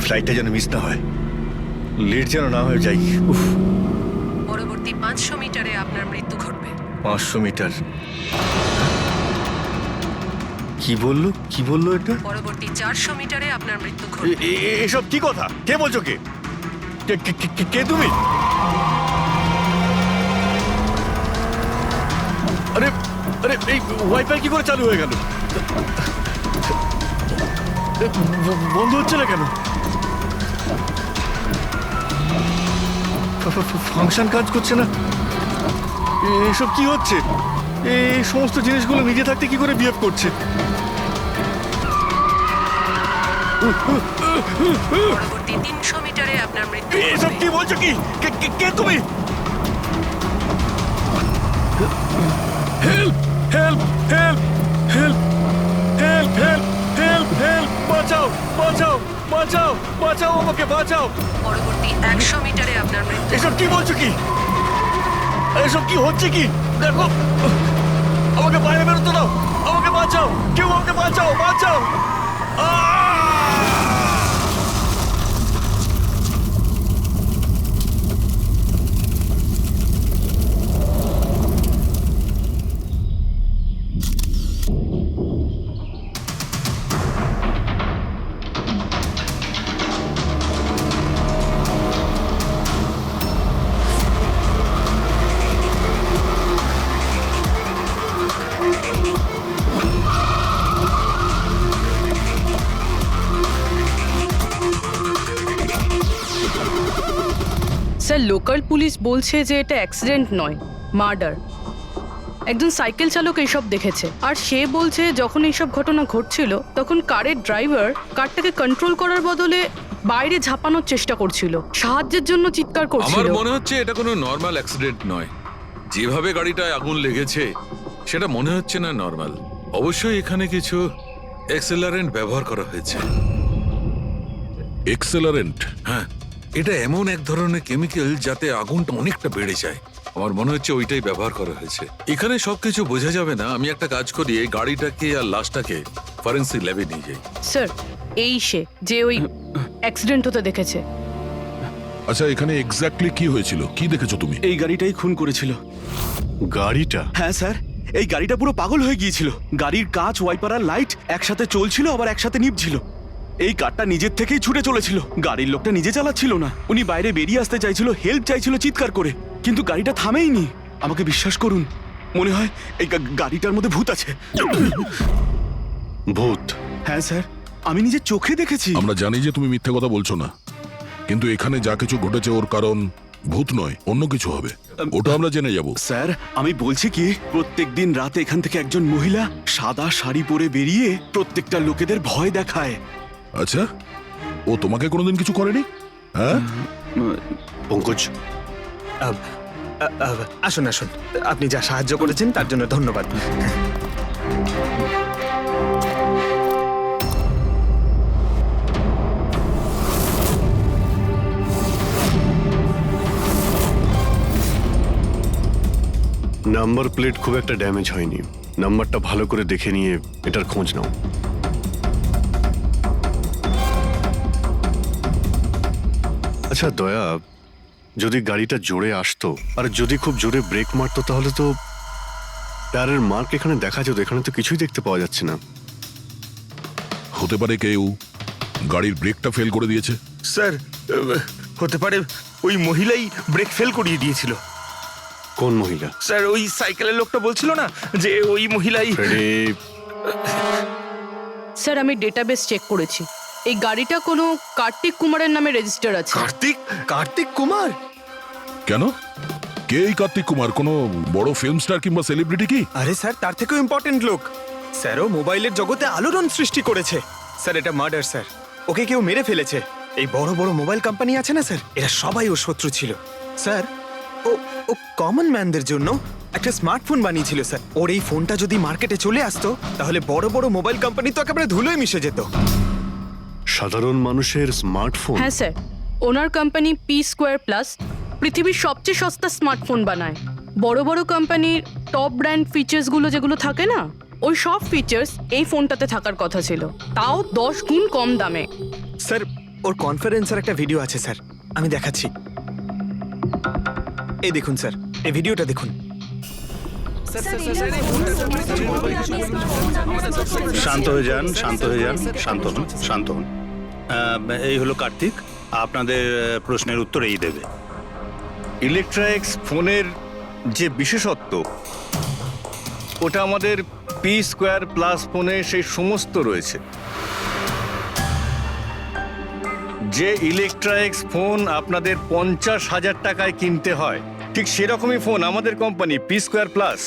ফ্লাইটটা যেন মিস না হয়, লেট যেন না হয়ে যাই। উফ, পরবর্তী 500 মিটারে আপনার মৃত্যু ঘটবে। 500 মিটার? কি বললো এটা? পরবর্তী 400 মিটারে আপনার মৃত্যু ঘটবে। এসব কি কথা? কে বলছো? কে তুমি? আরে আরে এই ওয়াইফাই কি করে চালু হয়ে গেল? বন্ধ হচ্ছে না কেন? ফাংশন কাজ করছে না? এসব কি হচ্ছে? এই সমস্ত জিনিসগুলো নিজে থাকতে কি করে বিহেভ করছে? পরবর্তী 300 মিটারে আপনার মৃত্যু এসব ঘটবে। কি বলছো? কে তুমি? Help help help help help help help help! বাঁচাও বাঁচাও বাঁচাও বাঁচাও, আমাকে বাঁচাও! পরবর্তী 100 মিটারে আপনার মৃত্যু। এসব কি বলছো? এসব কি হচ্ছে? দেখো, আমাকে বাইরে বেরোতে দাও, আমাকে বাঁচাও, কেউ আমাকে বাঁচাও, বাঁচাও! স্যার, লোকাল পুলিশ বলছে যে এটা অ্যাক্সিডেন্ট নয়, মার্ডার। একজন সাইকেল চালক এইসব দেখেছে, আর সে বলছে যখন এইসব ঘটনা ঘটছিল তখন কারের ড্রাইভার কারটাকে কন্ট্রোল করার বদলে বাইরে ঝাঁপানোর চেষ্টা করছিল, সাহায্যের জন্য চিৎকার আমার করছিল। মনে হচ্ছে এটা কোনো নর্মাল অ্যাক্সিডেন্ট নয়। যেভাবে গাড়িটায় আগুন লেগেছে সেটা মনে হচ্ছে না নর্মাল। অবশ্যই এখানে কিছু এক্সেলারেন্ট ব্যবহার করা হয়েছে। এক্সেলারেন্ট? হ্যাঁ, এটা এমন এক ধরনের কেমিক্যাল যাতে আগুনটা অনেকটা বেড়ে যায়। আমার মনে হচ্ছে ওইটাই ব্যবহার করা হয়েছে। এখানে সবকিছু বোঝা যাবে না। আমি একটা কাজ করি, এই গাড়িটাকে আর লাশটাকে ফরেন্সিক ল্যাবে নিয়ে যাই। স্যার, এই সে যে ওই অ্যাক্সিডেন্ট হতে দেখেছে। আচ্ছা, এখানে এক্স্যাক্টলি কি হয়েছিল? কি দেখেছো তুমি? এই গাড়িটাই খুন করেছিল। গাড়িটা? হ্যাঁ স্যার, এই গাড়িটা পুরো পাগল হয়ে গিয়েছিল। গাড়ির কাঁচ, ওয়াইপার আর লাইট একসাথে চলছিল, আবার একসাথে নিভছিল। এই কারটা নিজের থেকেই ছুটে চলেছিল। গাড়ির লোকটা নিজে চালাচ্ছিল না, উনি বাইরে বেরিয়ে আসতে চাইছিল, হেল্প চাইছিল চিৎকার করে, কিন্তু গাড়িটা থামেইনি। আমাকে বিশ্বাস করুন, মনে হয় এই গাড়িটার মধ্যে ভূত আছে। ভূত? হ্যাঁ স্যার, আমি নিজের চোখে দেখেছি। আমরা জানি যে তুমি মিথ্যে কথা বলছো না, কিন্তু এখানে যা কিছু ঘটেছে ওর কারণ ভূত নয়, অন্য কিছু হবে। ওটা আমরা জেনে যাব। স্যার, আমি বলছি কি, প্রত্যেকদিন রাতে এখান থেকে একজন মহিলা সাদা শাড়ি পরে বেরিয়ে প্রত্যেকটা লোকেদের ভয় দেখায়। আচ্ছা, ও তোমাকে কোনোদিন কিছু করেনি? হ্যাঁ? পঙ্কজ, আসুন আসুন, আপনি যা সাহায্য করেছেন তার জন্য ধন্যবাদ। নাম্বার প্লেট খুব একটা ড্যামেজ হয়নি। নাম্বারটা ভালো করে দেখে নিয়ে এটার খোঁজ নাও। আচ্ছা দয়া, যদি গাড়িটা জোরে আসতো আর যদি খুব জোরে ব্রেক মারতো তাহলে তো টায়ারের মার্ক এখানে দেখা যেত। এখানে তো কিছুই দেখতে পাওয়া যাচ্ছে না। হতে পারে কেউ গাড়ির ব্রেকটা ফেল করে দিয়েছে। স্যার, হতে পারে ওই মহিলাই ব্রেক ফেল করিয়ে দিয়েছিল। কোন মহিলা? স্যার, ওই সাইকেলের লোকটা বলছিল না যে ওই মহিলাই। স্যার, আমি ডেটাবেস চেক করেছি, এই গাড়িটা কোনো কার্তিক কুমারের নামে রেজিস্টার আছে। কার্তিক কুমার? কেন? কে এই কার্তিক কুমার? কোনো বড় ফিল্ম স্টার কিংবা সেলিব্রিটি কি? আরে স্যার, তার থেকেও ইম্পর্টেন্ট লোক। স্যারও মোবাইলের জগতে আলোড়ন সৃষ্টি করেছে। স্যার, এটা মার্ডার স্যার। ওকে কেউ মেরে ফেলেছে। এই বড় বড় মোবাইল কোম্পানি আছে না স্যার, এরা সবাই ওর শত্রু ছিল স্যার। ও কমন ম্যানদের জন্য একটা স্মার্টফোন বানিয়েছিল স্যার। ওর এই ফোনটা যদি মার্কেটে চলে আসতো তাহলে বড় বড় মোবাইল কোম্পানি তো একেবারে ধুলোয় মিশে যেত। সাধারণ মানুষের স্মার্টফোন? হ্যাঁ স্যার, ওনার কোম্পানি P2+ পৃথিবীর সবচেয়ে সস্তা স্মার্টফোন বানায়। বড় বড় কোম্পানির টপ ব্র্যান্ড ফিচার্সগুলো যেগুলো থাকে না, ওই সব ফিচার্স এই ফোনটাতে থাকার কথা ছিল, তাও 10 গুণ কম দামে। স্যার, ওর কনফারেন্সের একটা ভিডিও আছে স্যার, আমি দেখাচ্ছি। এই দেখুন স্যার, এই ভিডিওটা দেখুন। শান্ত হয়ে যান, শান্ত হয়ে যান, শান্ত হন, শান্ত হন। এই হলো কার্তিক, আপনাদের প্রশ্নের উত্তর এই দেবে। ইলেকট্রনিক্স ফোনের যে বিশেষত্ব, ওটা আমাদের পি স্কোয়ার প্লাস ফোনে সেই সমস্ত রয়েছে। যে ইলেকট্রনিক্স ফোন আপনাদের 50,000 টাকায় কিনতে হয়, ঠিক সেরকমই ফোন আমাদের কোম্পানি পি স্কোয়ার প্লাস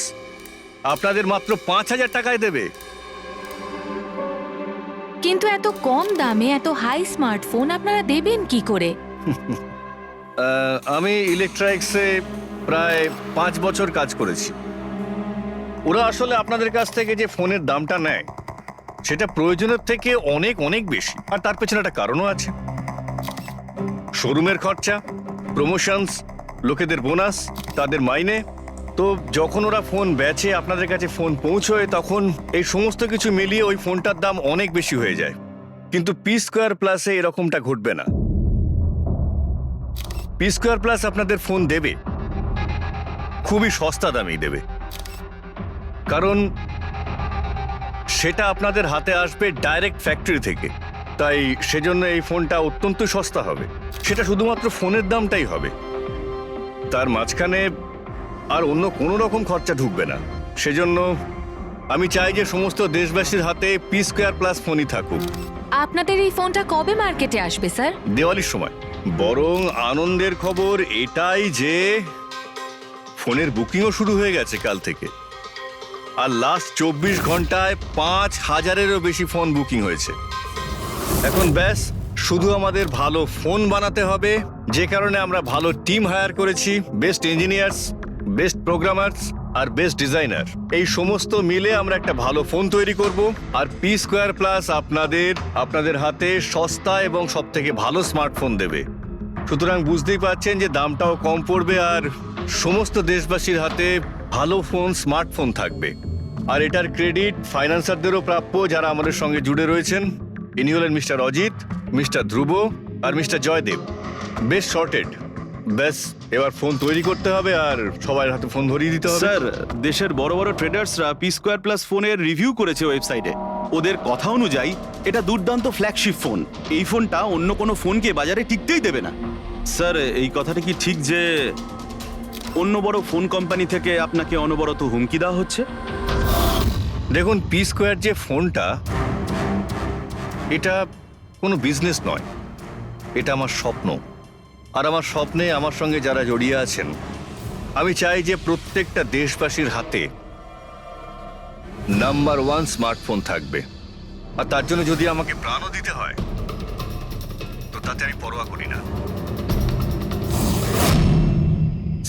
আপনাদের মাত্র 5,000 টাকায় দেবে। কিন্তু এত কম দামে এত হাই স্মার্টফোন আপনারা দেবেন কি করে? আমি ইলেকট্রনিক্সে প্রায় 5 বছর কাজ করেছি। ওরা আসলে আপনাদের কাছ থেকে যে ফোনের দামটা নেয় সেটা প্রয়োজনের থেকে অনেক অনেক বেশি, আর তার পেছনে একটা কারণও আছে। শোরুমের খরচা, প্রমোশনস, লোকেদের বোনাস, তাদের মাইনে। তো যখন ওরা ফোন বেচে, আপনাদের কাছে ফোন পৌঁছয়, তখন এই সমস্ত কিছু মিলিয়ে ওই ফোনটার দাম অনেক বেশি হয়ে যায়। কিন্তু পি স্কোয়ার প্লাসে এরকমটা ঘটবে না। পি স্কোয়ার প্লাস আপনাদের ফোন দেবে খুবই সস্তা দামেই দেবে, কারণ সেটা আপনাদের হাতে আসবে ডাইরেক্ট ফ্যাক্টরি থেকে। তাই সেজন্য এই ফোনটা অত্যন্ত সস্তা হবে। সেটা শুধুমাত্র ফোনের দামটাই হবে, তার মাঝখানে আর অন্য কোনো রকম খরচা ঢুকবে না। সেজন্য আমি চাই যে সমস্ত দেশবাসীর হাতে পি স্কোয়ার প্লাস ফোনই থাকুক। আপনাদের এই ফোনটা কবে মার্কেটে আসবে স্যার? দিওয়ালির সময়। বরং আনন্দের খবর এটাই যে ফোনের বুকিংও শুরু হয়ে গেছে কাল থেকে। আর লাস্ট 24 ঘন্টায় 5,000-এরও বেশি ফোন বুকিং হয়েছে। এখন ব্যাস শুধু আমাদের ভালো ফোন বানাতে হবে, যে কারণে আমরা ভালো টিম হায়ার করেছি। বেস্ট ইঞ্জিনিয়ার্স, বেস্ট প্রোগ্রামার্স আর বেস্ট ডিজাইনার, এই সমস্ত মিলে আমরা একটা ভালো ফোন তৈরি করব। আর পি স্কোয়ার প্লাস আপনাদের হাতে সস্তা এবং সব থেকে ভালো স্মার্টফোন দেবে। সুতরাং বুঝতেই পারছেন যে দামটাও কম পড়বে, আর সমস্ত দেশবাসীর হাতে ভালো ফোন, স্মার্টফোন থাকবে। আর এটার ক্রেডিট ফাইন্যান্সারদেরও প্রাপ্য, যারা আমাদের সঙ্গে জুড়ে রয়েছেন। ইনি হলেন মিস্টার অজিত, মিস্টার ধ্রুব আর মিস্টার জয়দেব। বেশ শর্টেড। ব্যাস এবার ফোন তৈরি করতে হবে আর সবার হাতে ফোন ধরিয়ে দিতে হবে। স্যার, দেশের বড় বড় ট্রেডার্সরা পি স্কোয়ার প্লাস ফোনের রিভিউ করেছে ওয়েবসাইটে। ওদের কথা অনুযায়ী এটা দুর্দান্ত ফ্ল্যাগশিপ ফোন। এই ফোনটা অন্য কোনো ফোনকে বাজারে টিকতেই দেবে না। স্যার, এই কথাটা কি ঠিক যে অন্য বড় ফোন কোম্পানি থেকে আপনাকে অনবরত হুমকি দেওয়া হচ্ছে? দেখুন, পি স্কোয়ার যে ফোনটা, এটা কোনো বিজনেস নয়, এটা আমার স্বপ্ন। আর আমার স্বপ্নে আমার সঙ্গে যারা জড়িয়ে আছেন, আমি চাই যে প্রত্যেকটা দেশবাসীর হাতে নাম্বার 1 স্মার্টফোন থাকবে। আর তার জন্য যদি আমাকে প্রাণও দিতে হয়, তো তাতে আমি পরোয়া করি না।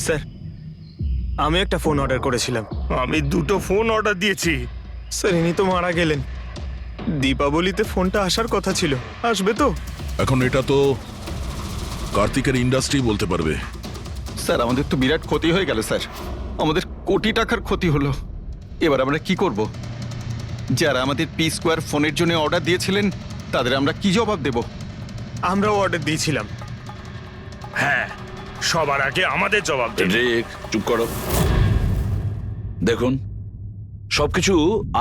স্যার, আমি একটা ফোন অর্ডার করেছিলাম। আমি 2টো ফোন অর্ডার দিয়েছি। স্যার, ইনি তো মারা গেলেন। দীপাবলিতে ফোনটা আসার কথা ছিল, আসবে তো? এখন এটা তো কার্তিকের ইন্ডাস্ট্রি বলতে পারবে। স্যার, আমাদের তো বিরাট ক্ষতি হয়ে গেল স্যার। আমাদের কোটি টাকার ক্ষতি হলো। এবার আমরা কি করব? যারা আমাদের পি স্কোয়ার ফোনের জন্য অর্ডার দিয়েছিলেন, তাদের আমরা কি জবাব দেব? আমরাও অর্ডার দিয়েছিলাম। হ্যাঁ, সবার আগে আমাদের জবাব দিন। রিক, চুপ করো। দেখুন, সবকিছু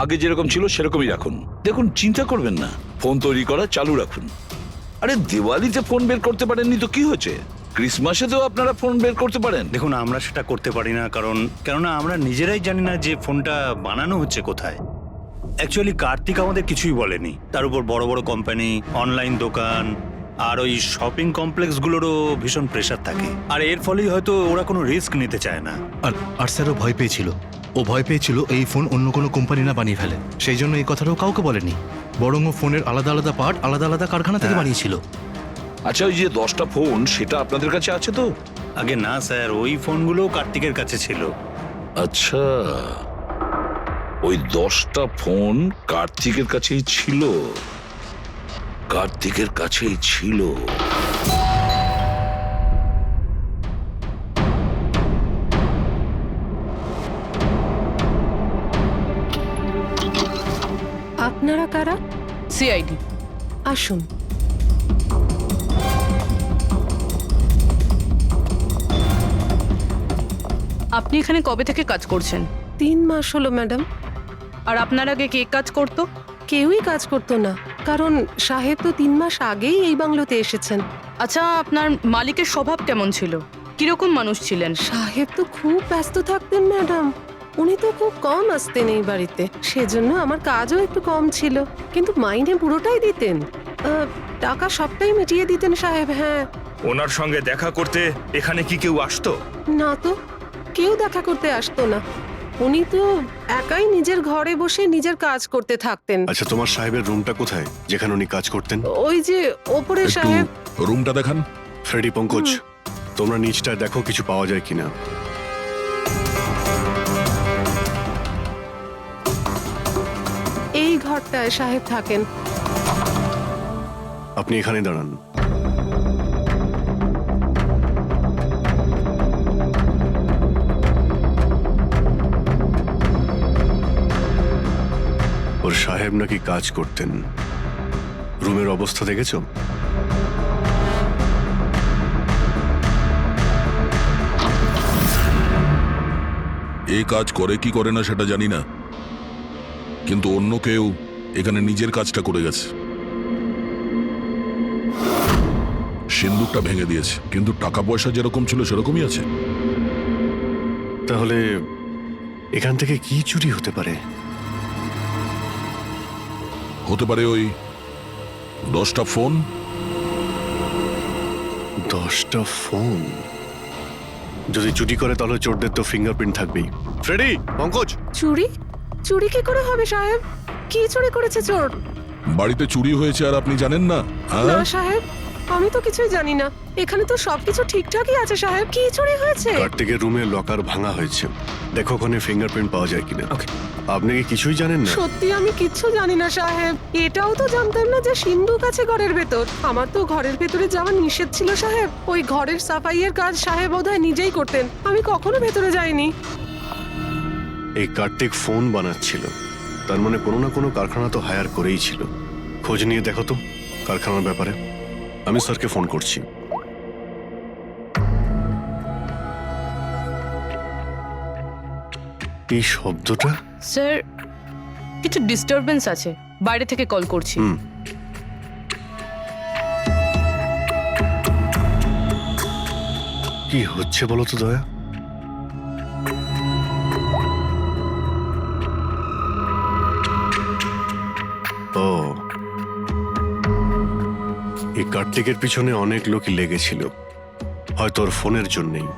আগে যেরকম ছিল সেরকমই রাখুন। দেখুন, চিন্তা করবেন না, ফোন তৈরি করা চালু রাখুন। আরে দিওয়ালিতে ফোন বের করতে পারেননি তো কি হয়েছে? ক্রিসমাসেতেও আপনারা ফোন বের করতে পারেন। দেখুন, আমরা সেটা করতে পারি না, কেননা আমরা নিজেরাই জানি না যে ফোনটা বানানো হচ্ছে কোথায়। অ্যাকচুয়ালি কার্তিক আমাদের কিছুই বলেনি। তার উপর বড় বড় কোম্পানি, অনলাইন দোকান আর ওই শপিং কমপ্লেক্সগুলোরও ভীষণ প্রেশার থাকে। আর এর ফলেই হয়তো ওরা কোনো রিস্ক নিতে চায় না। আর স্যারও ভয় পেয়েছিল। ও ভয় পেয়েছিল এই ফোন অন্য কোনো কোম্পানি না বানিয়ে ফেলে, সেই জন্য এই কথাটাও কাউকে বলেনি। বরং ও ফোনের আলাদা আলাদা পার্ট আলাদা আলাদা কারখানা থেকে বানিয়েছিল। আচ্ছা, ওই যে 10টা ফোন, সেটা আপনাদের কাছে আছে তো? আগে না স্যার, ওই ফোনগুলো কার্তিকের কাছে ছিল। আচ্ছা, ওই 10টা ফোন কার্তিকের কাছেই ছিল। কার্তিকের কাছেই ছিল। আপনারা কারা? সিআইডি। আসুন। আপনি এখানে কবে থেকে কাজ করছেন? 3 মাস হলো ম্যাডাম। আর আপনার আগে কে কাজ করতো? কেউই কাজ করতো না, কারণ সাহেব তো 3 মাস আগেই এই বাংলোতে এসেছেন। আচ্ছা, আপনার মালিকের স্বভাব কেমন ছিল? কিরকম মানুষ ছিলেন? সাহেব তো খুব ব্যস্ত থাকতেন ম্যাডাম। উনি তো খুব কম আসতেন এই বাড়িতে, সেজন্য আমার কাজও একটু কম ছিল, কিন্তু মাইনে পুরোটাই দিতেন। টাকা সবটাই মিটিয়ে দিতেন সাহেব। হ্যাঁ। ওনার সঙ্গে দেখা করতে এখানে কি কেউ আসতো? না তো, কেউ দেখা করতে আসতো না। উনি তো একাই নিজের ঘরে বসে নিজের কাজ করতে থাকতেন। আচ্ছা, তোমার সাহেবের রুমটা কোথায় যেখানে উনি কাজ করতেন? ওই যে ওপরে একটু সাহেব। রুমটা দেখান। ফ্রেডি, পঙ্কজ, তোমরা নিচটায় দেখো কিছু পাওয়া যায় কিনা। এই ঘরটায় সাহেব থাকেন। আপনি এখানে দাঁড়ান। ওর সাহেব নাকি কাজ করতেন। রুমের অবস্থা দেখেছো? এই কাজ করে কি করে না সেটা জানি না, কিন্তু অন্য কেউ এখানে নিজের কাজটা করে গেছে। সিন্দুকটা ভেঙে দিয়েছে, কিন্তু টাকা পয়সা যেরকম ছিল সেরকমই আছে। তাহলে এখান থেকে কি চুরি হতে পারে? হতে পারে ওই 10টা ফোন। 10টা ফোন? যদি চুরি করে তাহলে চোরদের তো ফিঙ্গারপ্রিন্ট থাকবেই। ফ্রেডি, পঙ্কজ। চুরি? চুরি কি করে হবে সাহেব? কি চুরি করেছে চোর? বাড়িতে চুরি হয়েছে আর আপনি জানেন না? না সাহেব, আমি তো কিছুই জানি না। এখানে তো সবকিছু ঠিকঠাকই আছে সাহেব। কি চুরি হয়েছে? কার্তিকের রুমে লকার ভাঙা হয়েছে, দেখো ওখানে ফিঙ্গারপ্রিন্ট পাওয়া যায় কিনা। আপনি কি কিছুই জানেন না? সত্যি আমি কিচ্ছু জানি না সাহেব। এটাও তো জানতাম না যে সিন্ধুক আছে ঘরের ভেতর। আমার তো ঘরের ভেতরে যাওয়া নিষেধ ছিল সাহেব। ওই ঘরের সাফাইয়ের কাজ সাহেব বোধহয় নিজেই করতেন, আমি কখনো ভেতরে যাইনি। এই কার্তিক ফোন বানাচ্ছিল, তার মানে কোনো না কোনো কারখানা তো হায়ার করেই ছিল। খোঁজ নিয়ে দেখো তো কারখানার ব্যাপারে। আমি স্যারকে ফোন করছি। এই শব্দটা? স্যার, কিছু ডিস্টারবেন্স আছে, বাইরে থেকে কল করছি। কি হচ্ছে বলো তো দয়া? ও, এই কার্তিকের পিছনে অনেক লোকই লেগেছিল, হয়তো ওর ফোনের জন্যই।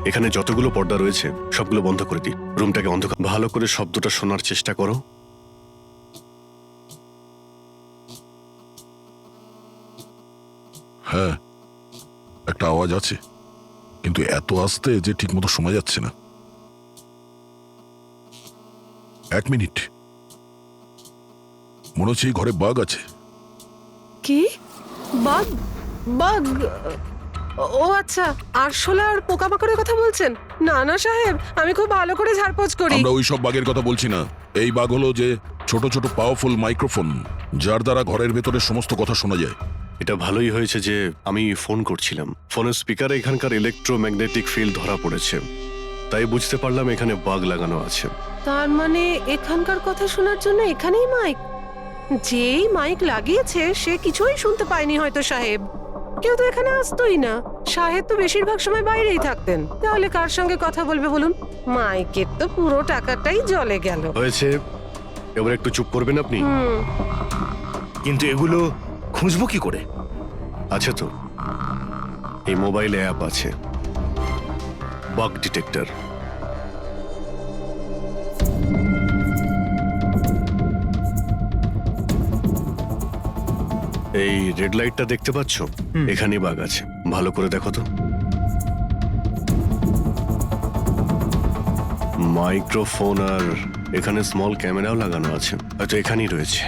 এখানে যতগুলো পর্দা রয়েছে সবগুলো বন্ধ করে দিই। রুমটাকে অন্ধকার। ভালো করে শব্দটা শোনার চেষ্টা করো। হ্যাঁ, একটা আওয়াজ আছে, কিন্তু এত আস্তে যে ঠিকমতো শোনা যাচ্ছে না। 1 মিনিট, মনে হচ্ছে এই ঘরে বাঘ আছে। কি? বাঘ? বাঘ? ও আচ্ছা, আরশোলা আর পোকামাকড়ের কথা বলছেন? না না সাহেব, আমি খুব ভালো করে ঝাড়পোছ করি। আমরা ওই সব বাঘের কথা বলছি না। এই বাঘ হলো যে ছোট ছোট পাওয়ারফুল মাইক্রোফোন, যার দ্বারা ঘরের ভেতরে সমস্ত কথা শোনা যায়। এটা ভালোই হয়েছে যে আমি ফোন করছিলাম। ফোনের স্পিকারে এখানকার ইলেকট্রোম্যাগনেটিক ফিল্ড ধরা পড়েছে, তাই বুঝতে পারলাম এখানে বাগ লাগানো আছে। তার মানে এখানকার কথা শোনার জন্য এখানেই মাইক? যেই মাইক লাগিয়েছে সে কিছুই শুনতে পায়নি হয়তো সাহেব। কেউ তো এখানে আসতোই না। সাহেব তো বেশিরভাগ সময় বাইরেই থাকতেন। তাহলে কার সঙ্গে কথা বলবে বলুন? মাইকের তো পুরো টাকাটাই জলে গেল। হয়েছে, এবার একটু চুপ করবেন আপনি। কিন্তু এগুলো খুঁজবো কি করে? আছে তো, এই মোবাইলে অ্যাপ আছে, বাগ ডিটেক্টর। এই রেড লাইটটা দেখতে পাচ্ছ? এখানেই বাগ আছে, ভালো করে দেখো তো। মাইক্রোফোন আর এখানে স্মল ক্যামেরাও লাগানো আছে, হয়তো এখানেই রয়েছে।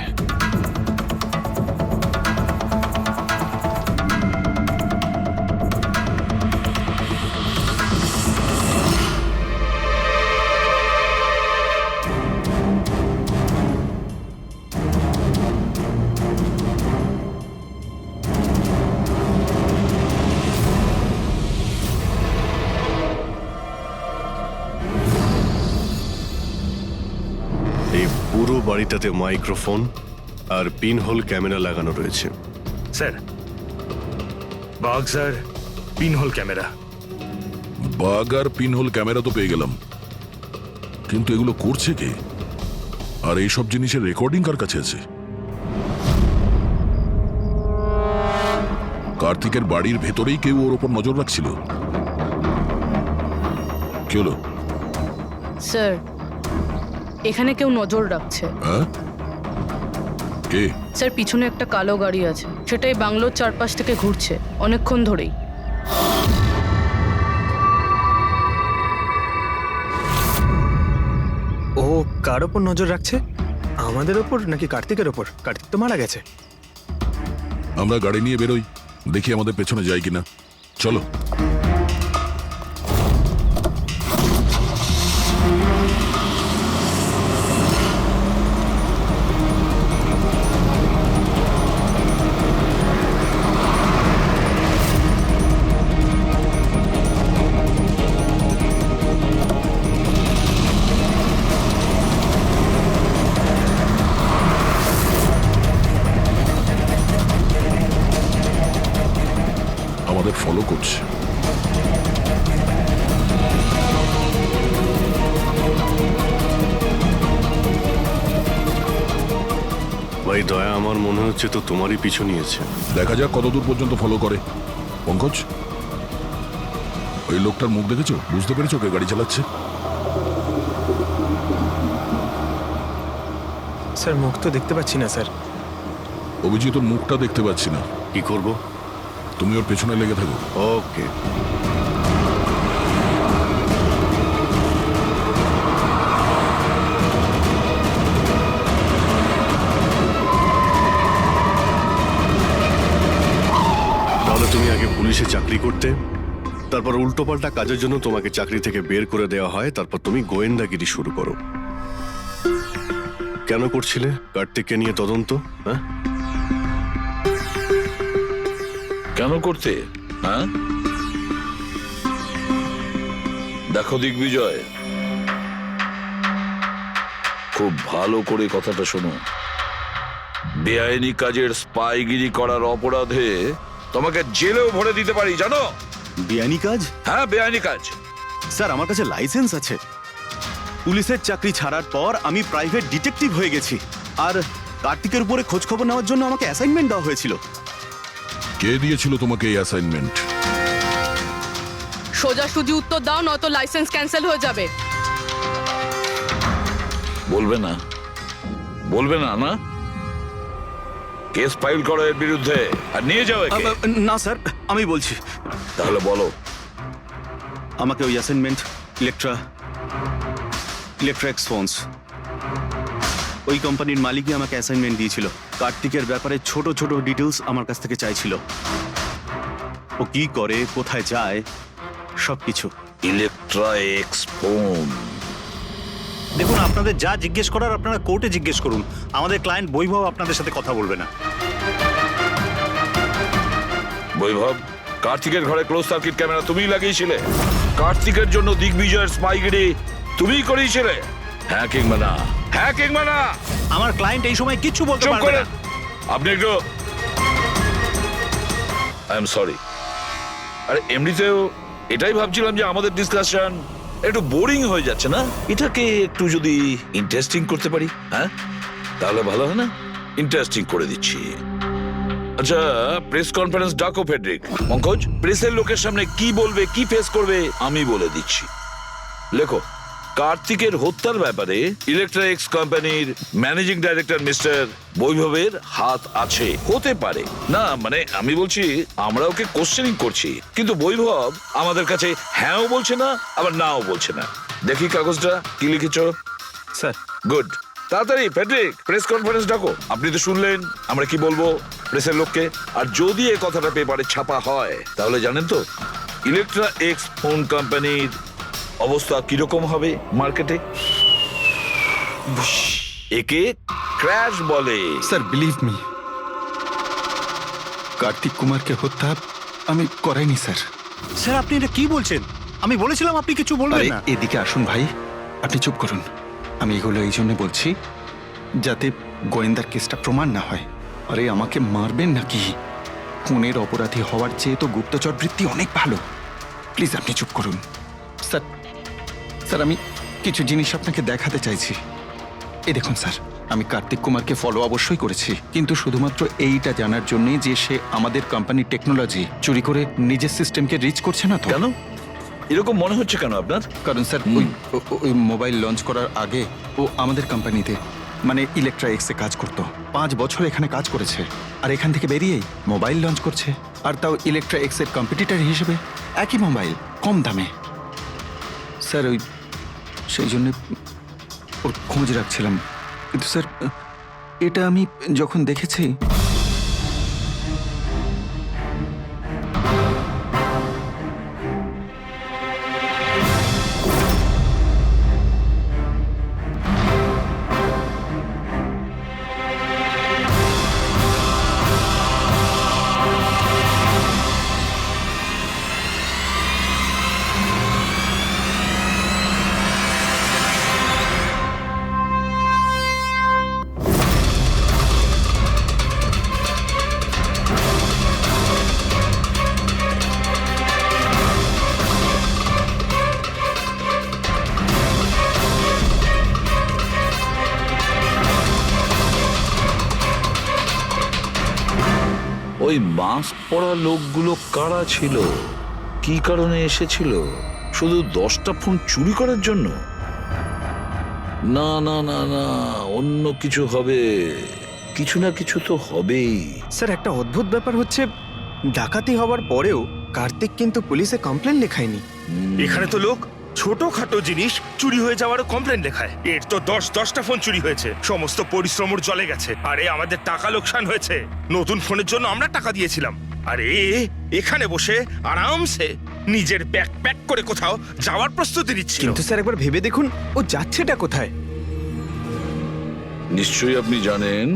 এই পুরো বাড়িটাতে মাইক্রোফোন আর পিনহোল ক্যামেরা লাগানো রয়েছে। স্যার বাঘ স্যার পিনহোল ক্যামেরা। বাগ আর পিনহোল ক্যামেরা তো পেয়ে গেলাম, কিন্তু এগুলো করছে কে? আর এইসব জিনিসের রেকর্ডিং কার কাছে আছে? কার্তিকের বাড়ির ভেতরেই কেউ ওর ওপর নজর রাখছিল। কি হলো? স্যার, এখানে কেউ নজর রাখছে। হ্যাঁ, কে? স্যার, পিছনে একটা কালো গাড়ি আছে, সেটাই বাংলোর চারপাশ থেকে ঘুরছে অনেকক্ষণ ধরেই। ও কার ওপর নজর রাখছে? আমাদের ওপর নাকি কার্তিকের ওপর? কার্তিক তো মারা গেছে। আমরা গাড়ি নিয়ে বেরোই, দেখি আমাদের পেছনে যায় কিনা। চলো। আমাদের ফলো করছে। ভাই দয়া, আমার মনে হচ্ছে তো তোমারই পিছু নিয়েছে। দেখা যাক কতদূর পর্যন্ত ফলো করে। পঙ্কজ, ওই লোকটার মুখ দেখেছো? বুঝতে পেরেছো কে গাড়ি চালাচ্ছে? স্যার মুখ তো দেখতে পাচ্ছি না স্যার। অভিজিৎ, ওর মুখটা দেখতে পাচ্ছি না। কি করব? তুমি ওর পেছনে লেগে থাকো। ওকে। তাহলে তুমি আগে পুলিশে চাকরি করতে, তারপর উল্টোপাল্টা কাজের জন্য তোমাকে চাকরি থেকে বের করে দেওয়া হয়, তারপর তুমি গোয়েন্দাগিরি শুরু করো। কেন করছিলে কার্তিককে নিয়ে তদন্ত? হ্যাঁ, কেন করতে? হ্যাঁ, দেখো দিগ্বিজয়, খুব ভালো করে কথাটা শোনো। বেআইনি কাজের স্পাইগিরি করার অপরাধে তোমাকে জেলেও ভরে দিতে পারি, জানো? বেআইনি কাজ? হ্যাঁ, বেআইনি কাজ। স্যার, আমার কাছে লাইসেন্স আছে। পুলিশের চাকরি ছাড়ার পর আমি প্রাইভেট ডিটেকটিভ হয়ে গেছি, আর কার্তিকের উপরে খোঁজ খবর নেওয়ার জন্য আমাকে অ্যাসাইনমেন্ট দেওয়া হয়েছিল। কে দিয়েছিল তোমাকে এই অ্যাসাইনমেন্ট? সোজাসুজি উত্তর দাও, নয়তো লাইসেন্স ক্যান্সেল হয়ে যাবে। বলবে না? বলবে না? না, কেস ফাইল করো এর বিরুদ্ধে আর নিয়ে যাও একে। না স্যার, আমি বলছি। তাহলে বলো। আমাকে ওই অ্যাসাইনমেন্ট ইলেকট্রা এক্সপন্স, ওই কোম্পানির মালিকই আমাকে অ্যাসাইনমেন্ট দিয়েছিল। কার্তিকের ব্যাপারে ছোট ছোট ডিটেলস আমার কাছ থেকে চাইছিল। ও কি করে, কোথায় যায়, সবকিছু। ইলেকট্রা এক্সপোন। দেখুন, আপনাদের যা জিজ্ঞেস করার আপনারা কোর্টে জিজ্ঞেস করুন। আমাদের ক্লায়েন্ট বৈভব আপনাদের সাথে কথা বলবে না। বৈভব, কার্তিকের ঘরে ক্লোজ সার্কিট ক্যামেরা তুমিই লাগিয়েছিলে? কার্তিকের জন্য দিগ্বিজয়ের স্পাইগিরি তুমিই করিয়েছিলে? হ্যাঁ কিংবা না? হ্যাঁ কিংবা না? আমার ক্লায়েন্ট এই সময় কিচ্ছু বলতে চুপ পারবে করে। না। আপনি একটু, আই এম সরি। আরে এমনিতেও এটাই ভাবছিলাম যে আমাদের ডিসকাশন একটু বোরিং হয়ে যাচ্ছে না, এটাকে একটু যদি ইন্টারেস্টিং করতে পারি, হ্যাঁ তাহলে ভালো হয় না? ইন্টারেস্টিং করে দিচ্ছি। আচ্ছা, প্রেস কনফারেন্স ডাকো ফেডরিক। পঙ্কজ, প্রেসের লোকের সামনে কি বলবে, কি ফেস করবে আমি বলে দিচ্ছি। লেখো, কার্তিকের হত্যার ব্যাপারে ইলেকট্রা এক্স কোম্পানির ম্যানেজিং ডাইরেক্টর মিস্টার বৈভবের হাত আছে। হতে পারে না, মানে আমি বলছি আমরা ওকে কোশ্চেনিং করছি, কিন্তু বৈভব আমাদের কাছে হ্যাঁও বলছে না আবার নাও বলছে না। দেখি কাগজটা কি লিখেছো। Sir, good. তাড়াতাড়ি ফেডরিক, প্রেস কনফারেন্স ডাকো। আপনি তো শুনলেন আমরা কি বলবো প্রেসের লোককে। আর যদি এই কথাটা পেপারে ছাপা হয় তাহলে জানেন তো ইলেকট্রা এক্স ফোন কোম্পানির অবস্থা কিরকম হবে মার্কেটে। একে ক্র্যাশ বলে। স্যার, বিলিভ মি, কার্তিক কুমারকে হত্যা আমি করাইনি স্যার। স্যার, আপনি এটা কি বলছেন? আমি বলেছিলাম আপনি কিছু বলবেন আরে না। এদিকে আসুন ভাই, আপনি চুপ করুন। আমি এগুলো এই জন্য বলছি যাতে গোয়েন্দার কেসটা প্রমাণ না হয়। আরে আমাকে মারবেন নাকি? খুনের অপরাধী হওয়ার চেয়ে তো গুপ্তচর বৃত্তি অনেক ভালো। প্লিজ আপনি চুপ করুন। স্যার স্যার আমি কিছু জিনিস আপনাকে দেখাতে চাইছি। এই দেখুন স্যার, আমি কার্তিক কুমারকে ফলো অবশ্যই করেছি, কিন্তু শুধুমাত্র এইটা জানার জন্যই যে সে আমাদের কোম্পানির টেকনোলজি চুরি করে নিজের সিস্টেমকে রিচ করছে না তো। কেন এরকম মনে হচ্ছে কেন আপনার? কারণ স্যার ওই মোবাইল লঞ্চ করার আগে ও আমাদের কোম্পানিতে মানে ইলেকট্রা এক্সে কাজ করতো। 5 বছর এখানে কাজ করেছে, আর এখান থেকে বেরিয়েই মোবাইল লঞ্চ করছে, আর তাও ইলেকট্রা এক্সের কম্পিটিটর হিসেবে। একই মোবাইল, কম দামে। স্যার ওই সেই জন্য ওর খোঁজ রাখছিলাম। কিন্তু স্যার এটা আমি যখন দেখেছি, ওই মাস্ক পরা লোকগুলো কারা ছিল, কি কারণে এসেছিল? শুধু 10টা ফোন চুরি করার জন্য? না না না না, অন্য কিছু হবে, কিছু না কিছু তো হবেই। স্যার একটা অদ্ভুত ব্যাপার হচ্ছে, ডাকাতি হওয়ার পরেও কার্তিক কিন্তু পুলিশে কমপ্লেন লেখায়নি। এখানে তো লোক ছোটখাটো জিনিস চুরি হয়ে যাওয়ারও কমপ্লেন লেখায়। এর তো 10টা ফোন চুরি হয়েছে, সমস্ত পরিশ্রম ওর জলে গেছে। আরে আমাদের টাকা লোকসান হয়েছে, নতুন ফোনের জন্য আমরা টাকা দিয়েছিলাম। আরে এখানে বসে আরামসে নিজের ব্যাগ প্যাক করে কোথাও যাওয়ার প্রস্তুতি নিচ্ছিল। কিন্তু স্যার একবার ভেবে দেখুন, ও যাচ্ছেটা কোথায়? নিশ্চয়ই আপনি জানেন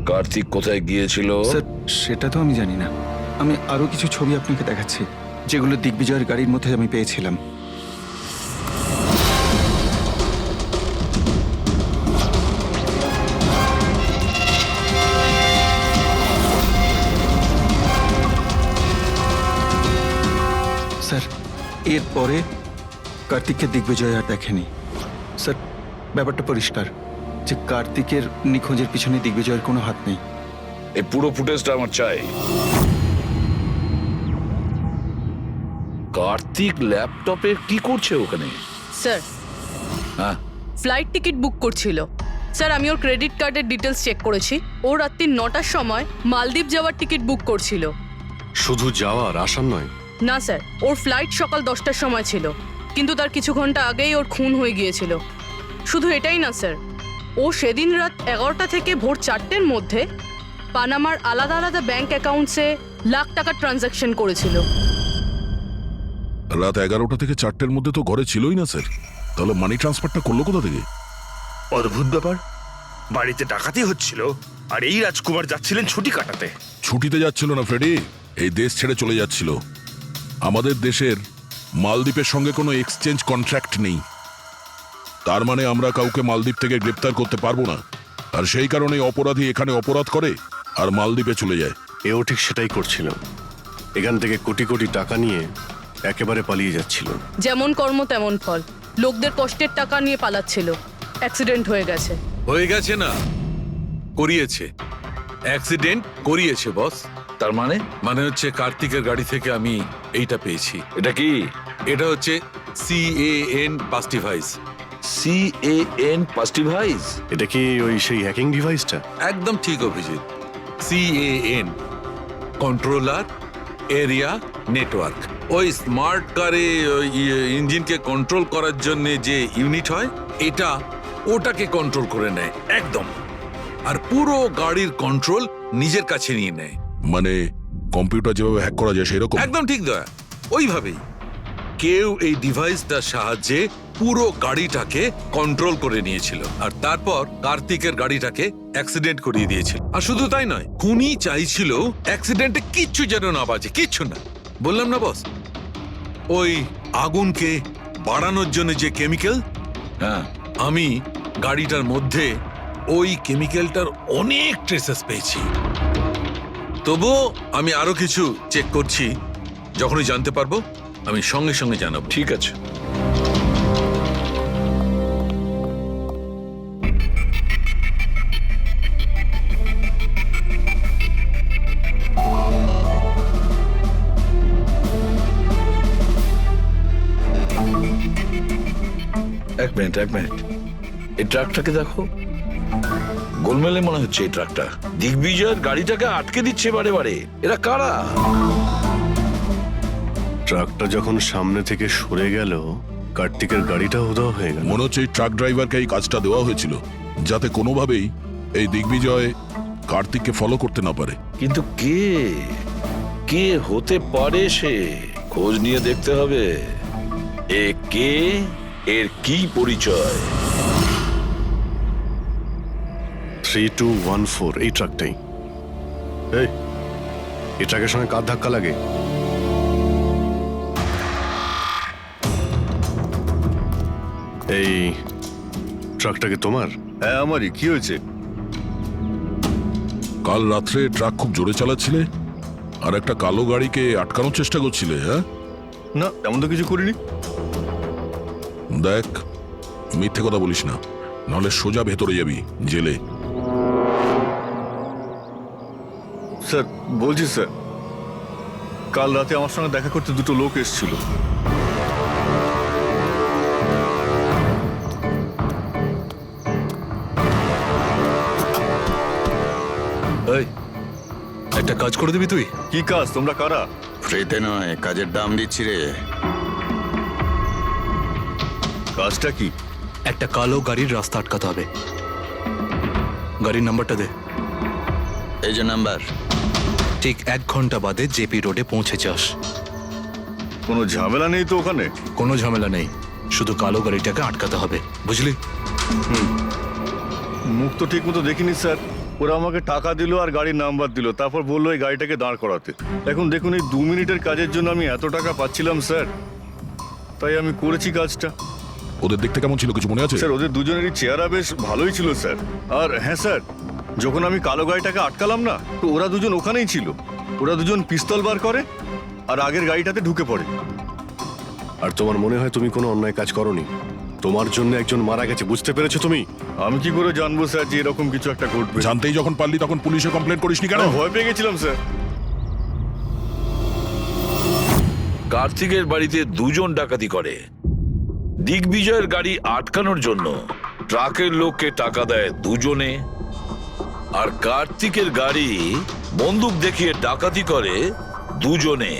কার্তিক কোথায় গিয়েছিল। স্যার সেটা তো আমি জানি না। আমি আরো কিছু ছবি আপনাকে দেখাচ্ছি, যেগুলো দিগ্বিজয়ের গাড়ির মধ্যে আমি পেয়েছিলাম। স্যার এরপরে কার্তিককে দিগ্বিজয় আর দেখেনি। স্যার ব্যাপারটা পরিষ্কার যে কার্তিকের নিখোঁজের পিছনে দিগ্বিজয়ের কোনো হাত নেই। এই পুরো ফুটেজটা আমার চাই। কার্তিক ল্যাপটপে কি করছে ওখানে? স্যার হ্যাঁ, ফ্লাইট টিকিট বুক করছিল। স্যার আমি ওর ক্রেডিট কার্ডের ডিটেলস চেক করেছি। ও রাত্রি 9টার সময় মালদ্বীপ যাওয়ার টিকিট বুক করছিল। শুধু যাওয়ার আসার নয়? না স্যার, ওর ফ্লাইট সকাল 10টার সময় ছিল, কিন্তু তার কিছু ঘন্টা আগেই ওর খুন হয়ে গিয়েছিল। শুধু এটাই না স্যার, ও সেদিন রাত 11টা থেকে ভোর 4টের মধ্যে পানামার আলাদা আলাদা ব্যাংক অ্যাকাউন্টসে লাখ টাকার ট্রানজ্যাকশন করেছিল। রাত 11টা থেকে 4টের মধ্যে তো ঘরে ছিলই না স্যার, তাহলে মানি ট্রান্সফারটা করলো কোথা থেকে? অদ্ভুত ব্যাপার, বাড়িতে ডাকাতি হচ্ছিল আর এই রাজকুমার যাচ্ছিলেন ছুটি কাটাতে। ছুটিতে যাচ্ছিল না ফ্রেডি, এই দেশ ছেড়ে চলে যাচ্ছিল। আমাদের দেশের মালদ্বীপের সঙ্গে কোনো এক্সচেঞ্জ কন্ট্রাক্ট নেই, তার মানে আমরা কাউকে মালদ্বীপ থেকে গ্রেপ্তার করতে পারবো না। আর সেই কারণে অপরাধী এখানে অপরাধ করে আর মালদ্বীপে চলে যায়। এও ঠিক সেটাই করছিল, এখান থেকে কোটি কোটি টাকা নিয়ে একেবারে পালিয়ে যাচ্ছিল। যেমন কর্ম তেমন ফল, লোকদের কষ্টের টাকা নিয়ে পালাচ্ছিল। অ্যাক্সিডেন্ট হয়ে গেছে। হয়ে গেছে না, করিয়েছে। অ্যাক্সিডেন্ট করিয়েছে বস। তার মানে? মানে হচ্ছে কার্তিকের গাড়ি থেকে আমি এইটা পেয়েছি। এটা কি? এটা হচ্ছে CAN পাস্টিভাইজ। CAN পাস্টিভাইজ? এটা কি ওই সেই হ্যাকিং ডিভাইসটা? একদম ঠিক Abhijit. CAN controller area network. ওই স্মার্ট কারে ইঞ্জিনকে কন্ট্রোল করার জন্য যে ইউনিট হয়, এটা ওটাকে কন্ট্রোল করে নেয় একদম, আর পুরো গাড়ির কন্ট্রোল নিজের কাছে নিয়ে নেয়। মানে কম্পিউটার যেভাবে হ্যাক করা যায় সেরকম? একদম ঠিক দয়া, ওইভাবেই। কেউ এই ডিভাইসটার সাহায্যে পুরো গাড়িটাকে কন্ট্রোল করে নিয়েছিল, আর তারপর কার্তিকের গাড়িটাকে অ্যাক্সিডেন্ট করিয়ে দিয়েছিল। আর শুধু তাই নয়, খুনি চাইছিল অ্যাক্সিডেন্টে কিচ্ছু যেন না বাজে, কিচ্ছু না। বললাম না বস, ওই আগুনকে বাড়ানোর জন্য যে কেমিক্যাল, হ্যাঁ আমি গাড়িটার মধ্যে ওই কেমিক্যালটার অনেক ট্রেসেস পেয়েছি। তবুও আমি আরো কিছু চেক করছি, যখনই জানতে পারবো আমি সঙ্গে সঙ্গে জানাবো। ঠিক আছে। এক মিনিট এই ট্রাকটাকে দেখো, গোলমেলে মনে হচ্ছে এই ট্রাকটা। দিগ্বিজয়ের গাড়িটাকে আটকে দিচ্ছে বারে বারে। এরা কারা? ট্রাকটা যখন সামনে থেকে সরে গেল, কার্তিকের গাড়িটা উধাও হয়ে গেল। মনে হচ্ছে এই ট্রাক ড্রাইভারকে এই কাজটা দেওয়া হয়েছিল যাতে কোনোভাবেই এই দিগ্বিজয় কার্তিককে ফলো করতে না পারে। কিন্তু কে হতে পারে সে? খোঁজ নিয়ে দেখতে হবে। এ কে, এর কি পরিচয়? 3214 এই ট্রাকটাই। এই ট্রাকের সঙ্গে কার ধাক্কা লাগে? এই ট্রাকটাকে তোমার? হ্যাঁ আমারই। কি হয়েছে? কাল রাত্রে ট্রাক খুব জোরে চালাচ্ছিলে আর একটা কালো গাড়িকে আটকানোর চেষ্টা করছিলে। হ্যাঁ, না তেমন তো কিছু করিনি। দেখ, মিথ্যে কথা বলিস না, নাহলে সোজা ভেতরে যাবি জেলে। স্যার বলছি স্যার, কাল রাতে আমার সঙ্গে দেখা করতে দুটো লোক এসেছিল। এই, একটা কাজ করে দিবি তুই? কি কাজ? তোমরা কারা? ফ্রিতে নয়, কাজের দাম দিচ্ছি রে। কাজটা কি? একটা কালো গাড়ির রাস্তা আটকাতে হবে। গাড়ির নাম্বারটা দে। এই যে নাম্বার। ঠিক 1 ঘন্টা বাদে জেপি রোডে পৌঁছে যাস। কোনো ঝামেলা নেই তো ওখানে? কোনো ঝামেলা নেই, শুধু কালো গাড়িটাকে আটকাতে হবে, বুঝলি? মুখ তো ঠিক মতো দেখিনি স্যার। ওরা আমাকে টাকা দিল আর গাড়ির নাম্বার দিল, তারপর বললো এই গাড়িটাকে দাঁড় করাতে। এখন দেখুন, এই 2 মিনিটের কাজের জন্য আমি এত টাকা পাচ্ছিলাম স্যার, তাই আমি করেছি কাজটা। ওদের দেখতে কেমন ছিল কিছু মনে আছে? স্যার ওদের দুজনেরই চেহারা বেশ ভালোই ছিল স্যার। আর হ্যাঁ স্যার, যখন আমি কালো গাড়িটাকে আটকালাম না, তো ওরা দুজন ওখানেই ছিল। ওরা দুজন পিস্তল বার করে আর আগের গাড়িটাতে ঢুকে পড়ে। আর তোমার মনে হয় তুমি কোনো অন্যায় কাজ করনি? তোমার জন্য একজন মারা গেছে, বুঝতে পেরেছো তুমি? আমি কি করে জানবো স্যার যে এরকম কিছু একটা ঘটবে? জানতেই যখন পারলি তখন পুলিশে কমপ্লেন করিসনি কেন? আমি ভয় পেয়ে গেছিলাম স্যার। কার্তিকের বাড়িতে 2 জন ডাকাতি করে। দিগ্বিজয়ের গাড়ি আটকানোর জন্য ট্রাকের লোককে টাকা দেয় 2 জনে, আর কার্তিকের গাড়ি বন্দুক দেখিয়ে ডাকাতি করে 2 জনে।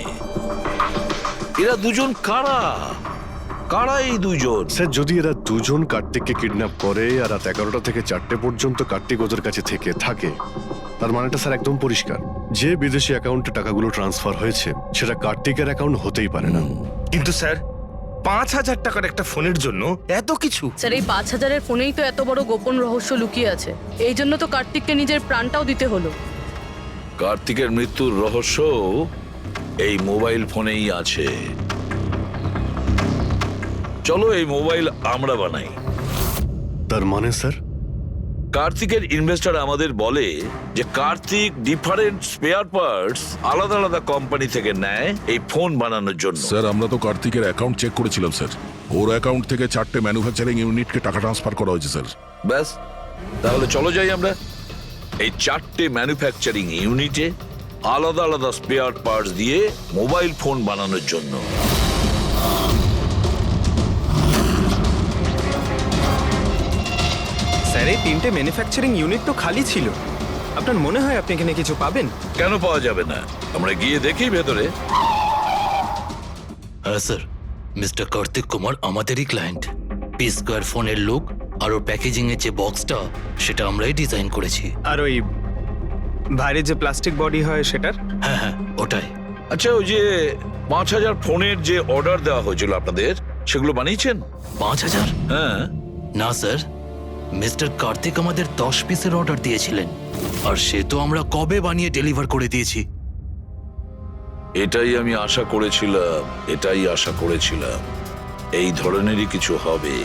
এরা 2 জন কারা? কারা এই 2 জন? স্যার, যদি এরা 2 জন কার্তিককে কিডন্যাপ করে আর রাত 11টা থেকে 4টে পর্যন্ত কার্তিক ওদের কাছে থাকে, তার মানেটা স্যার একদম পরিষ্কার। যে বিদেশি অ্যাকাউন্টে টাকাগুলো ট্রান্সফার হয়েছে সেটা কার্তিকের অ্যাকাউন্ট হতেই পারে না। কিন্তু স্যার 5,000 টাকার একটা ফোনের জন্য এত কিছু? স্যার এই 5,000-এর ফোনেই তো এত বড় গোপন রহস্য লুকিয়ে আছে। এই জন্য তো কার্তিককে নিজের প্রাণটাও দিতে হলো। কার্তিকের মৃত্যুর রহস্য এই মোবাইল ফোনেই আছে। চলো এই মোবাইল আমরা বানাই। তার মানে স্যার? কার্তিকের ইনভেস্টর আমাদের বলে যে কার্তিক ডিফারেন্ট স্পেয়ার পার্টস আলাদা আলাদা কোম্পানি থেকে নেয় এই ফোন বানানোর জন্য। স্যার আমরা তো কার্তিকের অ্যাকাউন্ট চেক করেছিলাম স্যার। ওর অ্যাকাউন্ট থেকে 4টে ম্যানুফ্যাকচারিং ইউনিটকে টাকা ট্রান্সফার করা হয়েছে স্যার। ব্যাস, তাহলে চলো যাই আমরা এই 4টে ম্যানুফ্যাকচারিং ইউনিটে আলাদা আলাদা স্পেয়ার পার্টস দিয়ে মোবাইল ফোন বানানোর জন্য। স্যার এই 3টে ম্যানুফ্যাকচারিং ইউনিট তো খালি ছিল। আপনার মনে হয় আপনি এখানে কিছু পাবেন? কেন পাওয়া যাবে না? আমরা গিয়ে দেখি ভেতরে। হ্যাঁ স্যার, মিস্টার কার্তিক কুমার আমাদেরই ক্লায়েন্ট। P-Square ফোনের লুক আর ওর প্যাকেজিং এর যে বক্সটা, সেটা আমরাই ডিজাইন করেছি। আর ওই বাইরে যে প্লাস্টিক বডি হয় সেটার? হ্যাঁ, ওটাই। আচ্ছা, ওই যে 5,000 ফোনের যে অর্ডার দেওয়া হয়েছিল আপনাদের, সেগুলো বানিয়েছেন? 5,000? হ্যাঁ। না স্যার, মিস্টার কার্তিক আমাদের 10 পিসের অর্ডার দিয়েছিলেন, আর সে তো আমরা কবে বানিয়ে ডেলিভার করে দিয়েছি। এটাই আমি আশা করেছিলাম, এই ধরনেরই কিছু হবে।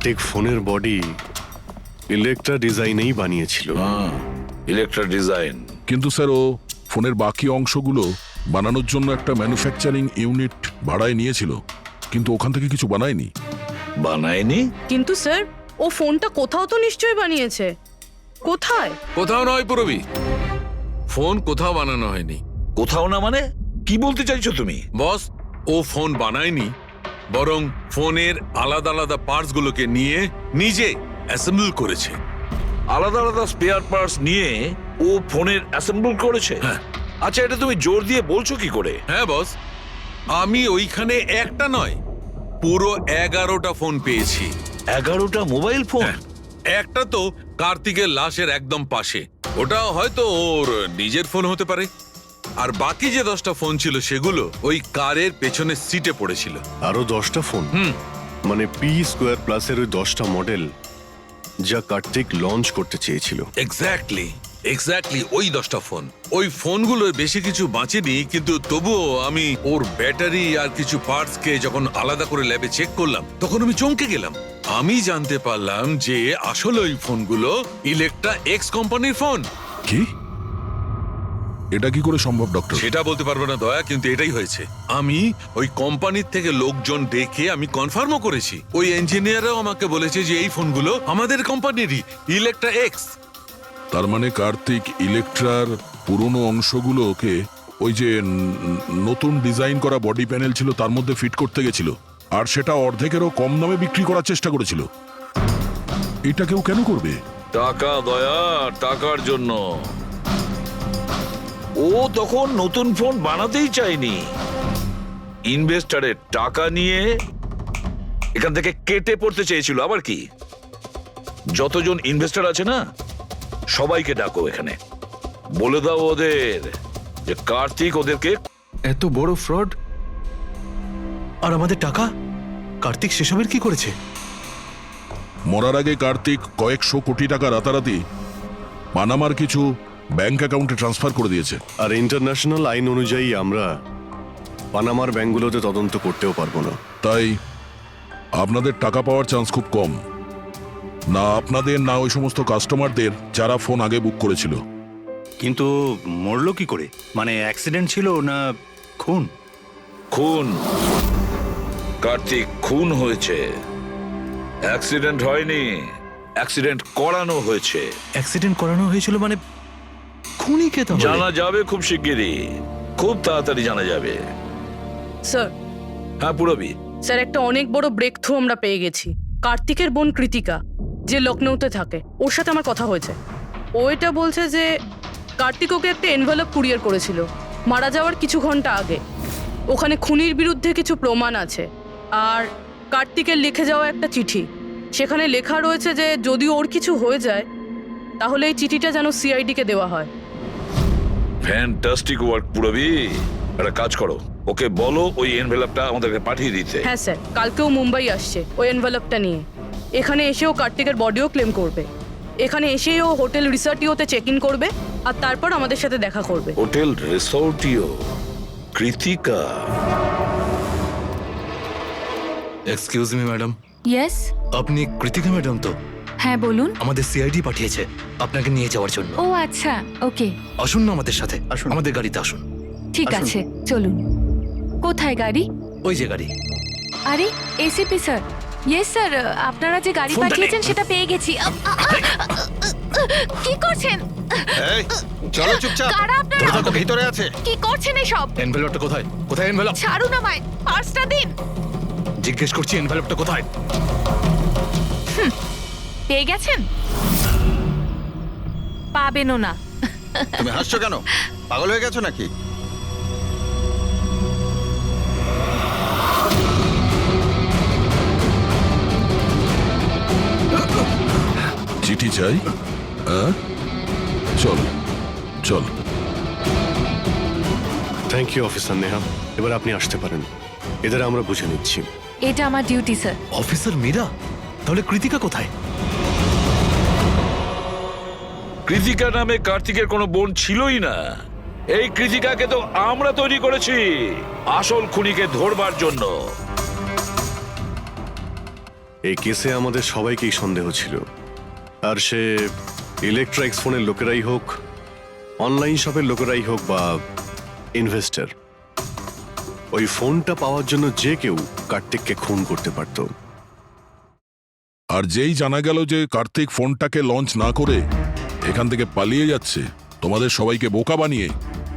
কার্তিক ফোনের বডি ইলেকট্রা ডিজাইনেই বানিয়েছিল। Electra design. কিন্তু স্যার ও ফোনের বাকি অংশগুলো বানানোর জন্য একটা ম্যানুফ্যাকচারিং ইউনিট ভাড়ায় নিয়েছিল, কিন্তু ওখান থেকে কিছু বানায়নি। বানায়নি? কিন্তু স্যার ও ফোনটা কোথাও তো নিশ্চয়ই বানিয়েছে। কোথায়? কোথাও নয় পুরবি, ফোন কোথাও বানানো হয়নি। কোথাও না মানে কি বলতে চাইছো তুমি? বস, ও ফোন বানায়নি, বরং ফোনের আলাদা আলাদা পার্টস গুলোকে নিয়ে নিজে অ্যাসেম্বল করেছে। আলাদা আলাদা স্পেয়ার পার্টস নিয়ে ও ফোনের অ্যাসেম্বল করেছে? আচ্ছা, এটা তুমি জোর দিয়ে বলছো কি করে? হ্যাঁ বস, আমি ওইখানে একটা নয় পুরো 11টা ফোন পেয়েছি। 11টা মোবাইল ফোন? একটা তো কার্তিকের লাশের একদম পাশে, ওটা হয়তো ওর নিজের ফোন হতে পারে। আর বাকি যে 10টা ফোন ছিল সেগুলো ওই কারের পেছনের সিটে পড়েছিল। আরো 10টা ফোন? মানে পি স্কোয়ার প্লাসের ওই 10টা মডেল যা কার্তিক লঞ্চ করতে চেয়েছিল। এক্স্যাক্টলি ওই 10টা ফোন। ওই ফোনগুলোর বেশি কিছু বাঁচেনি, কিন্তু তবুও আমি ওর ব্যাটারি আর কিছু পার্টস কে যখন আলাদা করে ল্যাবে চেক করলাম তখন আমি চমকে গেলাম। আমি জানতে পারলাম যে আসলে ওই ফোনগুলো ইলেকট্রা এক্স কোম্পানির ফোন। কি? এটা কি করে সম্ভব ডক্টর? সেটা বলতে পারবো না দয়া, কিন্তু এটাই হয়েছে। আমি ওই কোম্পানির থেকে লোকজন ডেকে আমি কনফার্মও করেছি। ওই ইঞ্জিনিয়াররাও আমাকে বলেছে যে এই ফোনগুলো আমাদের কোম্পানিরই, ইলেকট্রা এক্স। তার মানে কার্তিক ইলেকট্রার পুরনো অংশগুলোকে ওই যে নতুন ডিজাইন করা বডি প্যানেল ছিল তার মধ্যে ফিট করতে গেছিল, আর সেটা অর্ধেকেরও কম দামে বিক্রি করার চেষ্টা করেছিল। এটা কেউ কেন করবে? টাকা দয়া, টাকার জন্য। ও তখন নতুন ফোন বানাতেই চায়নি, ইনভেস্টরের টাকা নিয়ে এখান থেকে কেটে পড়তে চেয়েছিল। আবার কি? যতজন ইনভেস্টর আছে না সবাইকে ডাকো এখানে, বলে দাও ওদের যে কার্তিক ওদেরকে। এত বড় ফ্রড, আর আমাদের টাকা? কার্তিক সেসবের কি করেছে? মরার আগে কার্তিক কয়েকশো কোটি টাকা রাতারাতি পানামার কিছু ব্যাংক অ্যাকাউন্টে ট্রান্সফার করে দিয়েছে। আর ইন্টারন্যাশনাল আইন অনুযায়ী আমরা পানামার ব্যাংকগুলোতে তদন্ত করতেও পারবো না। তাই আপনাদের টাকা পাওয়ার চান্স খুব কম। না আপনাদের, না ওই সমস্ত কাস্টমারদের যারা ফোন আগে বুক করেছিল। কিন্তু মরলো কি করে? মানে অ্যাক্সিডেন্ট ছিল না খুন? খুন। কার্তিক খুন হয়েছে, অ্যাক্সিডেন্ট হয়নি। অ্যাক্সিডেন্ট করানো হয়েছে। অ্যাক্সিডেন্ট করানো হয়েছিল মানে খুনি কে? তাহলে জানা যাবে খুব শিগগিরই, খুব তাড়াতাড়ি জানা যাবে। স্যার। হ্যাঁ পুরবি। স্যার, একটা অনেক বড় ব্রেক থ্রু আমরা পেয়ে গেছি। কার্তিকের বোন কৃতিকা, যে লখনৌতে থাকে, ওর সাথে আমার কথা হয়েছে। ও এটা বলছে যে কার্তিক ওকে একটা এনভেলপ কুরিয়ার করেছিল মারা যাওয়ার কিছু ঘন্টা আগে। ওখানে খুনির বিরুদ্ধে কিছু প্রমাণ আছে, আর কার্তিকের লিখে যাওয়া একটা চিঠি। সেখানে লেখা রয়েছে যে যদি ওর কিছু হয়ে যায় তাহলে এই চিঠিটা যেন সিআইডিকে দেওয়া হয়। ফ্যান্টাস্টিক ওয়ার্ক পুরবি। একটা কাজ করো, ওকে বলো ওই এনভেলপটা আমাদেরকে পাঠিয়ে দিতে। হ্যাঁ স্যার, কালকেও মুম্বাই আসছে ওই এনভেলপটা নিয়ে। এখানে এসেও কার্তিকের বডিও ক্লেম করবে। এখানে এসেই ও হোটেল রিসর্টিওতে চেক ইন করবে, আর তারপর আমাদের সাথে দেখা করবে। হোটেল রিসর্টিও? Kritika? Excuse me madam. Yes. আপনি কৃতিকা ম্যাডাম তো? হ্যাঁ বলুন। আমাদের সিআইডি পাঠিয়েছে আপনাকে নিয়ে যাওয়ার জন্য। ও আচ্ছা, ওকে। আসুন না আমাদের সাথে, আমাদের গাড়িতে আসুন। ঠিক আছে, চলুন। কোথায় গাড়ি? ওই যে গাড়ি। আরে এসিপি স্যার। ইয়েস স্যার, আপনারা যে গাড়ি পাঠিয়েছেন সেটা পেয়ে গেছি। কি করছেন? এই চলো চুপচাপ। কারা আপনারা? ওরা তো ভিতরে আছে। কি করছেন এসব? এনভেলপটা কোথায়? কোথায় এনভেলপ? ছাড়ুন আমায়, পার্সটা দিন। জিজ্ঞেস করছি এনভেলপটা কোথায়? পেয়ে গেছেন? পাবেনও না। তুমি হাসছো কেন? পাগল হয়ে গেছো নাকি? চিঠি চাই? হ্যাঁ, চল চল। থ্যাংক ইউ অফিসার নেহা, এবার আপনি আসতে পারেন। এদের আমরা বুঝে নিচ্ছি। এটা আমার ডিউটি স্যার। অফিসার মীরা? তাহলে কৃতিকা কোথায়? কৃতিকা নামে কার্তিকের কোনো বোন ছিলই না। এই কৃতিকাকে তো আমরা তৈরি করেছি আসল খুনিকে ধরবার জন্য। এই কেসে আমাদের সবাইকেই সন্দেহ ছিল, আর সে ইলেকট্রনিক্স ফোনের লোকেরাই হোক, অনলাইন শপের লোকেরাই হোক বা ইনভেস্টর, ওই ফোনটা পাওয়ার জন্য যে কেউ কার্তিককে খুন করতে পারত। আর যেই জানা গেল যে কার্তিক ফোনটাকে লঞ্চ না করে এখান থেকে পালিয়ে যাচ্ছে তোমাদের সবাইকে বোকা বানিয়ে,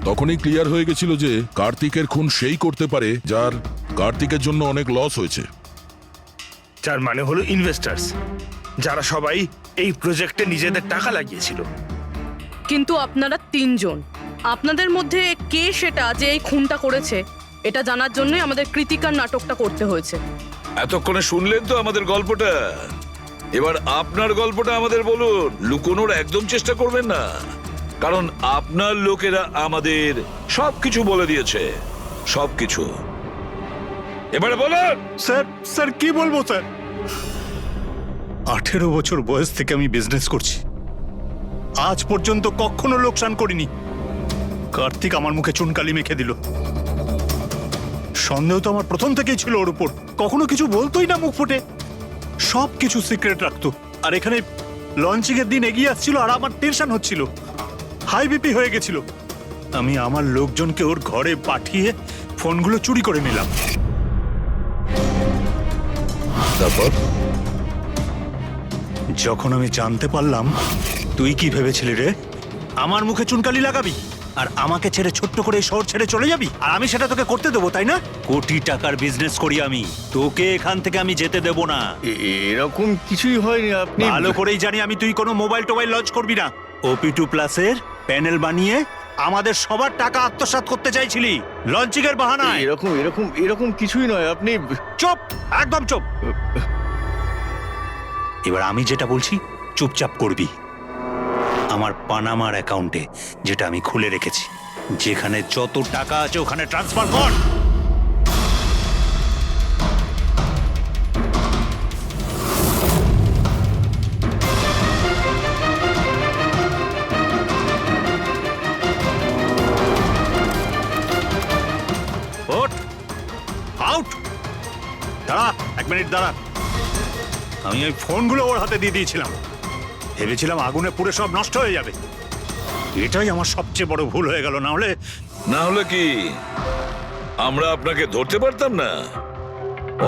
তখনই ক্লিয়ার হয়ে গেছিল যে কার্তিকের খুন সেই করতে পারে যার কার্তিকের জন্য অনেক লস হয়েছে। যার মানে হলো ইনভেস্টার্স, যারা সবাই এই প্রজেক্টে নিজেদের টাকা লাগিয়েছিল। কিন্তু আপনারা তিনজন, আপনাদের মধ্যে কে সেটা যে এই খুনটা করেছে এটা জানার জন্যই আমাদের কৃতিকার নাটকটা করতে হয়েছে। এতক্ষণে শুনলেন তো আমাদের গল্পটা, এবার আপনার গল্পটা আমাদের বলুন। লুকোনোর একদম চেষ্টা করবেন না, কারণ আপনার লোকেরা আমাদের সবকিছু বলে দিয়েছে, সবকিছু। এবারে বলুন। স্যার কি বলবো স্যার? 18 বছর বয়স থেকে আমি বিজনেস করছি, আজ পর্যন্ত কখনো লোকসান করিনি। কার্তিক আমার মুখে চুনকালি মেখে দিল। সন্দেহ তো আমার প্রথম থেকেই ছিল ওর উপর, কখনো কিছু বলতোই না মুখ ফুটে, সব কিছু সিক্রেট রাখতো। আর এখানে লঞ্চিং এর দিন এগিয়ে আসছিল আর আমার টেনশন হচ্ছিল, হাই বিপি হয়ে গেছিল। আমি আমার লোকজনকে ওর ঘরে পাঠিয়ে ফোনগুলো চুরি করে নিলাম। তারপর যখন আমি জানতে পারলাম, তুই কি ভেবেছিলি রে আমার মুখে চুনকালি লাগাবি আর আমাকে ছেড়ে ছোট্ট করে এই শহর ছেড়ে চলে যাবি, আর আমি সেটা তোকে করতে দেবো তাই না? কোটি টাকার বিজনেস করি আমি, তোকে এখান থেকে আমি যেতে দেবো না। এরকম কিছুই হয়নি। আপনি ভালো করেই জানি আমি তুই কোনো মোবাইল টোবাইল লঞ্চ করবি না। OP2 প্লাসের প্যানেল বানিয়ে আমাদের সবার টাকা আত্মসাৎ করতে চাইছিলি লঞ্চিং এর বাহানায়। এরকম এরকম এরকম কিছুই নয়। আপনি চুপ, একদম চুপ। এবার আমি যেটা বলছি চুপচাপ করবি। আমার পানামার অ্যাকাউন্টে, যেটা আমি খুলে রেখেছি, যেখানে যত টাকা আছে ওখানে ট্রান্সফার কর। ওঠ, আউট। দাঁড়া, 1 মিনিট দাঁড়া। আমি ওই ফোনগুলো ওর হাতে দিয়ে দিয়েছিলাম, ভেবেছিলাম আগুনে পুড়ে সব নষ্ট হয়ে যাবে। এটাই আমার সবচেয়ে বড় ভুল হয়ে গেল। না হলে কি আমরা আপনাকে ধরতে পারতাম না?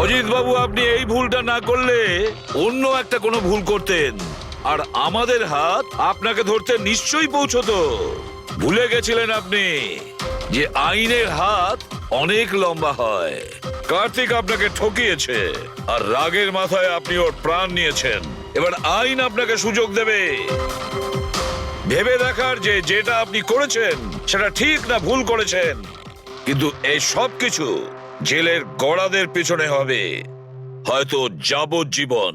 অজিত বাবু, আপনি এই ভুলটা না করলে অন্য একটা কোনো ভুল করতেন, আর আমাদের হাত আপনাকে ধরতে নিশ্চয়ই পৌঁছতো। ভুলে গেছিলেন আপনি যে আইনের হাত অনেক লম্বা হয়। কার্তিক আপনাকে ঠকিয়েছে, আর রাগের মাথায় আপনি ওর প্রাণ নিয়েছেন। এবার আইন আপনাকে সুযোগ দেবে ভেবে দেখার যে যেটা আপনি করেছেন সেটা ঠিক না ভুল করেছেন। কিন্তু এই সব কিছু জেলের গড়াদের পিছনে হবে, হয়তো যাবজ্জীবন।